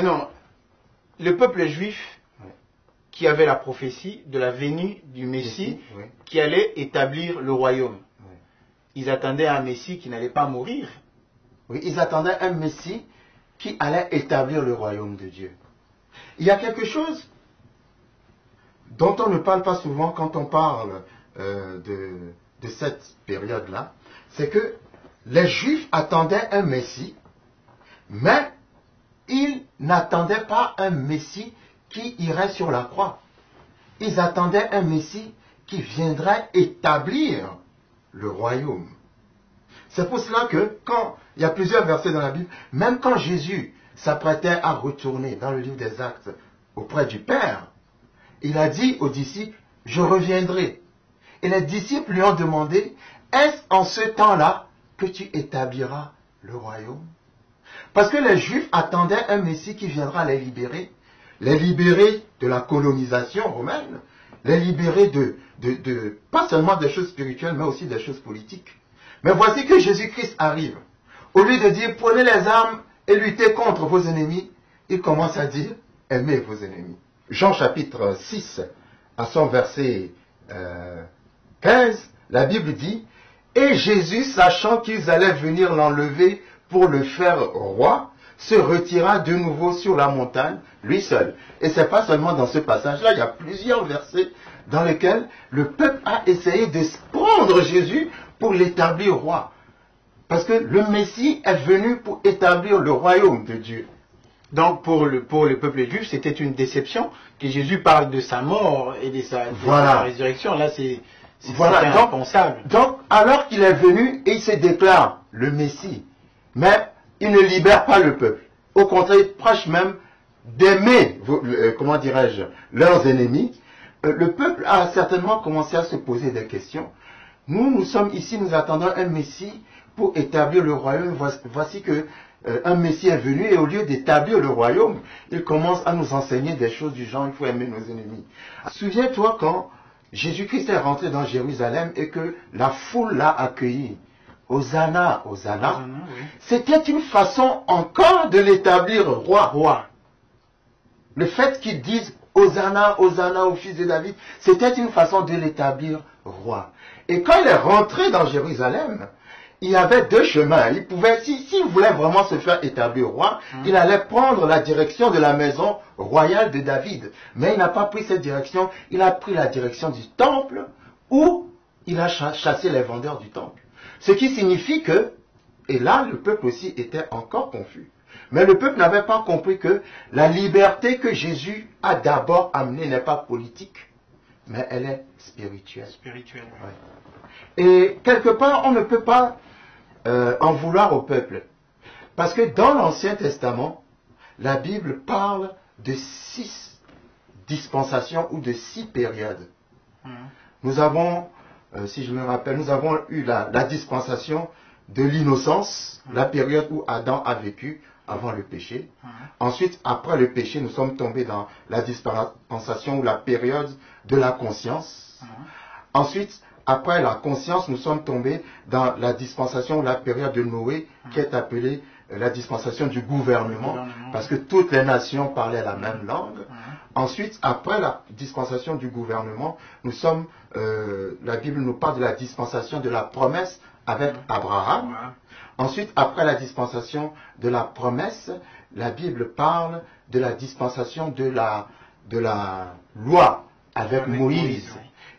Maintenant, le peuple juif qui avait la prophétie de la venue du Messie qui allait établir le royaume. Ils attendaient un Messie qui n'allait pas mourir. Oui, ils attendaient un Messie qui allait établir le royaume de Dieu. Il y a quelque chose dont on ne parle pas souvent quand on parle de cette période-là, c'est que les Juifs attendaient un Messie, mais ils n'attendaient pas un Messie qui irait sur la croix. Ils attendaient un Messie qui viendrait établir le royaume. C'est pour cela que, quand il y a plusieurs versets dans la Bible, même quand Jésus s'apprêtait à retourner dans le livre des Actes auprès du Père, il a dit aux disciples, je reviendrai. Et les disciples lui ont demandé, est-ce en ce temps-là que tu établiras le royaume? Parce que les Juifs attendaient un Messie qui viendra les libérer de la colonisation romaine, les libérer pas seulement des choses spirituelles, mais aussi des choses politiques. Mais voici que Jésus-Christ arrive. Au lieu de dire, prenez les armes et luttez contre vos ennemis, il commence à dire, aimez vos ennemis. Jean chapitre 6, à son verset 15, la Bible dit, et Jésus, sachant qu'ils allaient venir l'enlever pour le faire roi, se retira de nouveau sur la montagne, lui seul. Et c'est pas seulement dans ce passage-là, il y a plusieurs versets dans lesquels le peuple a essayé de prendre Jésus pour l'établir roi. Parce que le Messie est venu pour établir le royaume de Dieu. Donc pour le peuple juif, c'était une déception que Jésus parle de sa mort et de sa résurrection. Là, c'est impensable. Donc, alors qu'il est venu, il se déclare le Messie. Mais il ne libère pas le peuple. Au contraire, il prêche même d'aimer, leurs ennemis. Le peuple a certainement commencé à se poser des questions. Nous sommes ici, nous attendons un Messie pour établir le royaume. Voici que un Messie est venu et au lieu d'établir le royaume, il commence à nous enseigner des choses du genre, il faut aimer nos ennemis. Souviens-toi quand Jésus-Christ est rentré dans Jérusalem et que la foule l'a accueilli. Hosanna, Hosanna. Oui. C'était une façon encore de l'établir roi. Le fait qu'ils disent Hosanna, Hosanna au fils de David, c'était une façon de l'établir roi. Et quand il est rentré dans Jérusalem, il y avait deux chemins. Il pouvait, s'il voulait vraiment se faire établir roi, il allait prendre la direction de la maison royale de David. Mais il n'a pas pris cette direction, il a pris la direction du temple où il a chassé les vendeurs du temple. Ce qui signifie que, et là le peuple aussi était encore confus, mais le peuple n'avait pas compris que la liberté que Jésus a d'abord amenée n'est pas politique, mais elle est spirituelle. Ouais. Et quelque part, on ne peut pas en vouloir au peuple. Parce que dans l'Ancien Testament, la Bible parle de 6 dispensations ou de 6 périodes. Nous avons, si je me rappelle, nous avons eu la dispensation de l'innocence, la période où Adam a vécu avant le péché. Ensuite, après le péché, nous sommes tombés dans la dispensation ou la période de la conscience. Ensuite, après la conscience, nous sommes tombés dans la dispensation ou la période de Noé, qui est appelée la dispensation du gouvernement, parce que toutes les nations parlaient la même langue. Ensuite, après la dispensation du gouvernement, nous sommes, la Bible nous parle de la dispensation de la promesse avec Abraham. Ensuite, après la dispensation de la promesse, la Bible parle de la dispensation de la loi avec Moïse.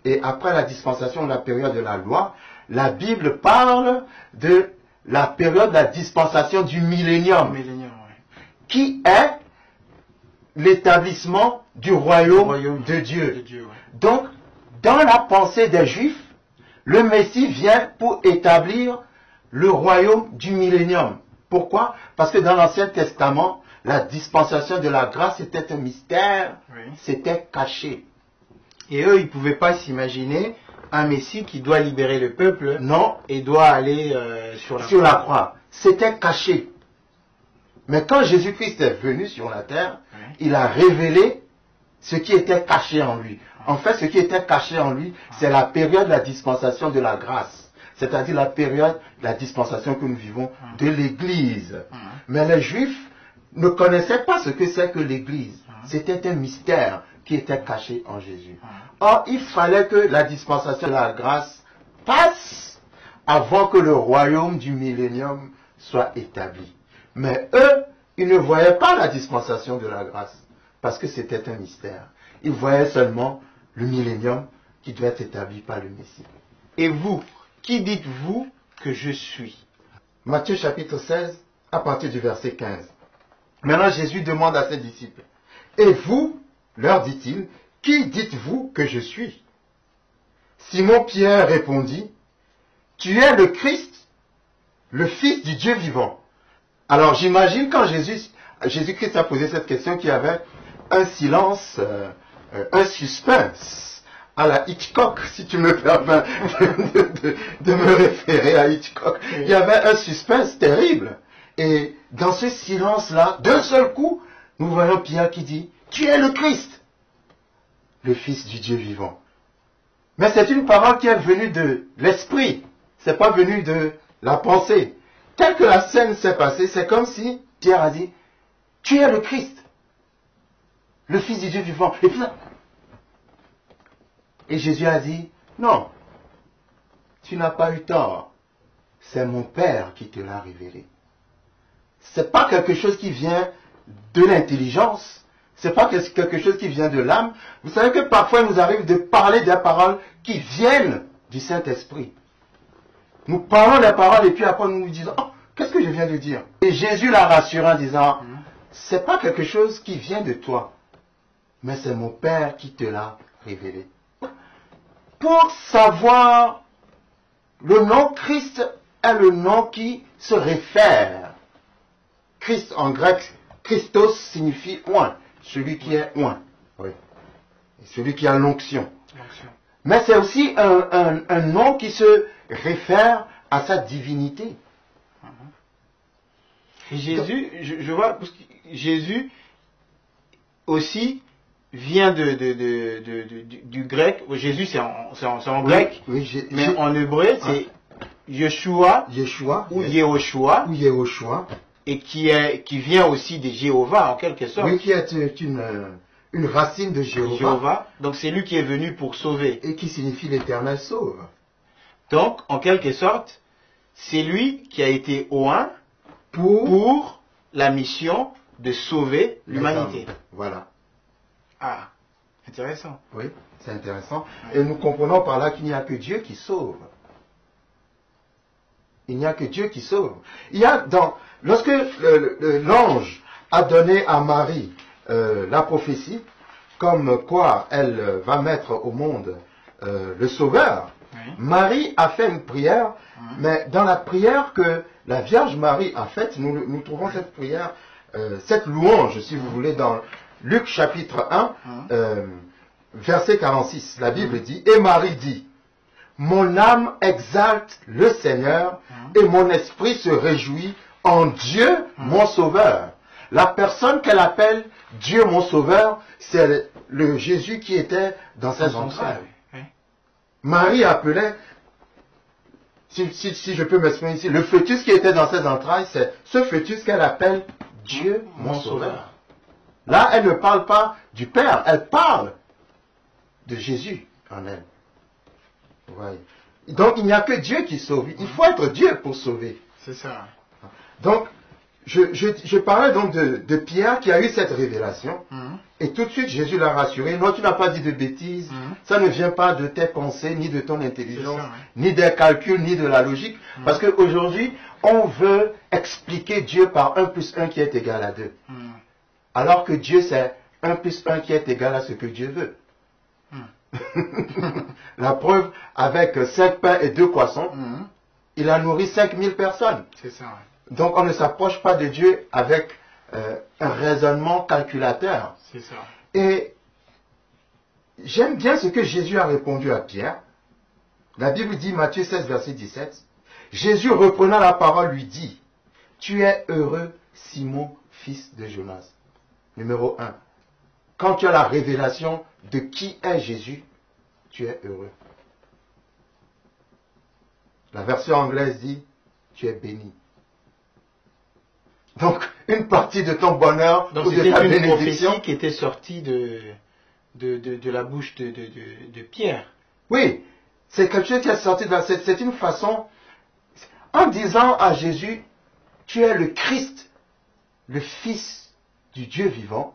Et après la dispensation de la période de la loi, la Bible parle de la période de la dispensation du millénium, qui est l'établissement du royaume de Dieu. Donc, dans la pensée des Juifs, le Messie vient pour établir le royaume du millénium. Pourquoi? Parce que dans l'Ancien Testament, la dispensation de la grâce était un mystère, c'était caché. Et eux, ils ne pouvaient pas s'imaginer un Messie qui doit libérer le peuple, et doit aller sur la croix. C'était caché. Mais quand Jésus-Christ est venu sur la terre, il a révélé ce qui était caché en lui. En fait, ce qui était caché en lui, c'est la période de la dispensation de la grâce. C'est-à-dire la période de la dispensation que nous vivons de l'Église. Mais les Juifs ne connaissaient pas ce que c'est que l'Église. C'était un mystère qui était caché en Jésus. Or, il fallait que la dispensation de la grâce passe avant que le royaume du millénium soit établi. Mais eux, ils ne voyaient pas la dispensation de la grâce, parce que c'était un mystère. Ils voyaient seulement le millénium qui doit être établi par le Messie. Et vous, qui dites-vous que je suis? Matthieu chapitre 16, à partir du verset 15. Maintenant, Jésus demande à ses disciples, « Et vous, leur dit-il, qui dites-vous que je suis ?» Simon-Pierre répondit, « Tu es le Christ, le Fils du Dieu vivant. » Alors j'imagine quand Jésus-Christ a posé cette question qu'il y avait un silence, un suspense à la Hitchcock, si tu me permets de me référer à Hitchcock. Il y avait un suspense terrible. Et dans ce silence-là, d'un seul coup, nous voyons Pierre qui dit, « Tu es le Christ, le Fils du Dieu vivant. » Mais c'est une parole qui est venue de l'esprit, c'est pas venu de la pensée. Tel que la scène s'est passée, c'est comme si Pierre a dit, « Tu es le Christ, le Fils du Dieu vivant. » Et Jésus a dit, « Non, tu n'as pas eu tort. C'est mon Père qui te l'a révélé. » C'est pas quelque chose qui vient de l'intelligence, c'est pas quelque chose qui vient de l'âme. Vous savez que parfois il nous arrive de parler des paroles qui viennent du Saint-Esprit. Nous parlons des paroles et puis après nous nous disons, « Oh, qu'est-ce que je viens de dire ?» Et Jésus l'a rassuré en disant, « C'est pas quelque chose qui vient de toi, mais c'est mon Père qui te l'a révélé. » Pour savoir, le nom Christ est le nom qui se réfère. Christ en grec, Christos signifie oint, celui qui est oint. Oui. Celui qui a l'onction. Mais c'est aussi un nom qui se réfère à sa divinité. Et Jésus, je vois, parce que Jésus aussi vient du grec. Jésus c'est en grec, oui, mais en hébreu c'est Yeshua, ou Yehoshua, et qui vient aussi de Jéhovah en quelque sorte. Oui, qui est une racine de Jéhovah. Donc c'est lui qui est venu pour sauver. Et qui signifie l'Éternel sauve. Donc en quelque sorte, c'est lui qui a été oint pour la mission de sauver l'humanité. Voilà. Ah, intéressant. Oui, c'est intéressant. Et nous comprenons par là qu'il n'y a que Dieu qui sauve. Il n'y a que Dieu qui sauve. Lorsque l'ange a donné à Marie la prophétie, comme quoi elle va mettre au monde le Sauveur, Marie a fait une prière, mais dans la prière que la Vierge Marie a faite, nous trouvons cette prière, cette louange, si vous voulez, dans Luc chapitre 1, verset 46. La Bible dit, « Et Marie dit, mon âme exalte le Seigneur et mon esprit se réjouit en Dieu mon Sauveur. » La personne qu'elle appelle Dieu mon Sauveur, c'est le Jésus qui était dans ses entrailles. Marie appelait, si je peux m'exprimer ici, le fœtus qui était dans ses entrailles, c'est ce fœtus qu'elle appelle Dieu mon Sauveur. Là, elle ne parle pas du Père, elle parle de Jésus en elle. Ouais. Donc il n'y a que Dieu qui sauve. Il faut être Dieu pour sauver. C'est ça. Donc, je parlais donc de Pierre qui a eu cette révélation. Et tout de suite, Jésus l'a rassuré. Non, tu n'as pas dit de bêtises. Ça ne vient pas de tes pensées, ni de ton intelligence, ni des calculs, ni de la logique. Parce qu'aujourd'hui, on veut expliquer Dieu par 1 plus 1 qui est égal à 2. Alors que Dieu, c'est 1 plus 1 qui est égal à ce que Dieu veut. La preuve, avec 5 pains et 2 poissons, il a nourri 5000 personnes. C'est ça. Donc on ne s'approche pas de Dieu avec un raisonnement calculateur. C'est ça. Et j'aime bien ce que Jésus a répondu à Pierre. La Bible dit, Matthieu 16, verset 17, Jésus reprenant la parole lui dit, « Tu es heureux, Simon, fils de Jonas. » Numéro 1. Quand tu as la révélation de qui est Jésus, tu es heureux. La version anglaise dit, tu es béni. Donc, une partie de ton bonheur donc ou de ta c'était une bénédiction. prophétie qui était sortie de la bouche de Pierre. Oui, c'est quelque chose qui est sorti de c'est une façon, en disant à Jésus, tu es le Christ, le Fils du Dieu vivant.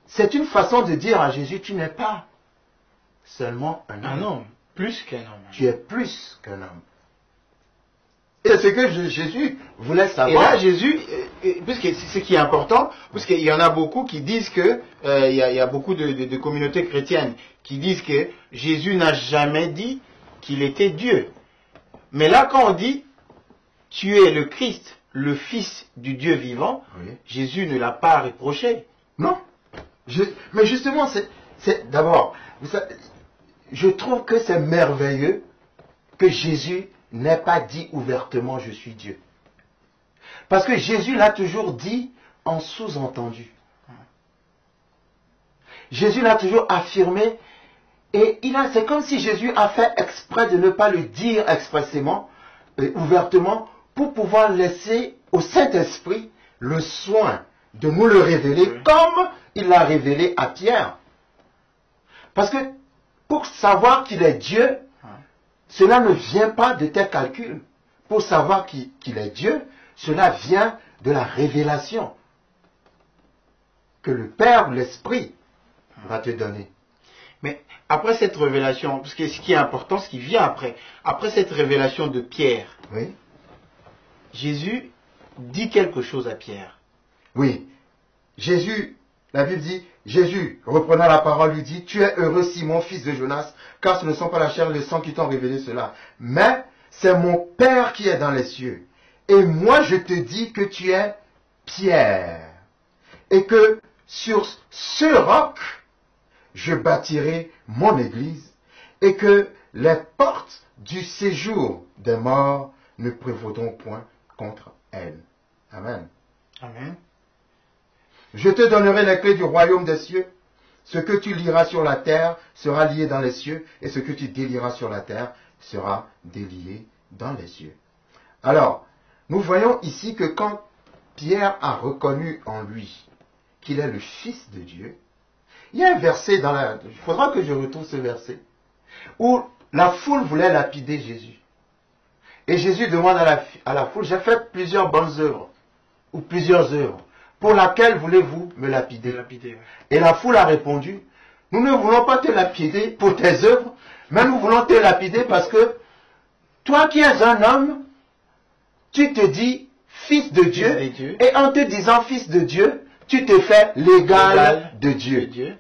C'est une façon de dire à Jésus, tu n'es pas seulement un homme. Un homme, plus qu'un homme. Tu es plus qu'un homme. Et c'est ce que Jésus voulait savoir. Et là, Jésus, puisque c'est ce qui est important, puisqu'il y en a beaucoup qui disent que, il y a beaucoup de communautés chrétiennes qui disent que Jésus n'a jamais dit qu'il était Dieu. Mais là, quand on dit, tu es le Christ, le Fils du Dieu vivant, oui. Jésus ne l'a pas reproché. Non. Mais justement, c'est d'abord, je trouve que c'est merveilleux que Jésus n'ait pas dit ouvertement je suis Dieu. Parce que Jésus l'a toujours dit en sous-entendu. Jésus l'a toujours affirmé et c'est comme si Jésus a fait exprès de ne pas le dire expressément, ouvertement, pour pouvoir laisser au Saint-Esprit le soin de nous le révéler comme il l'a révélé à Pierre. Parce que pour savoir qu'il est Dieu, cela ne vient pas de tes calculs. Pour savoir qu'il est Dieu, cela vient de la révélation que le Père, l'Esprit, va te donner. Mais après cette révélation, parce que ce qui est important, ce qui vient après cette révélation de Pierre, oui. Jésus dit quelque chose à Pierre. Oui. Jésus, la Bible dit, Jésus, reprenant la parole, lui dit, tu es heureux Simon, fils de Jonas, car ce ne sont pas la chair et le sang qui t'ont révélé cela, mais c'est mon Père qui est dans les cieux. Et moi je te dis que tu es Pierre, et que sur ce roc, je bâtirai mon église, et que les portes du séjour des morts ne prévaudront point contre elle. Amen. Amen. Je te donnerai les clés du royaume des cieux. Ce que tu liras sur la terre sera lié dans les cieux, et ce que tu délieras sur la terre sera délié dans les cieux. Alors, nous voyons ici que quand Pierre a reconnu en lui qu'il est le Fils de Dieu, il y a un verset il faudra que je retrouve ce verset, où la foule voulait lapider Jésus. Et Jésus demande à la foule, j'ai fait plusieurs bonnes œuvres, ou plusieurs œuvres. Pour laquelle voulez-vous me lapider? Et la foule a répondu, nous ne voulons pas te lapider pour tes œuvres, mais nous voulons te lapider parce que toi qui es un homme, tu te dis fils de Dieu, et en te disant fils de Dieu, tu te fais l'égal de Dieu.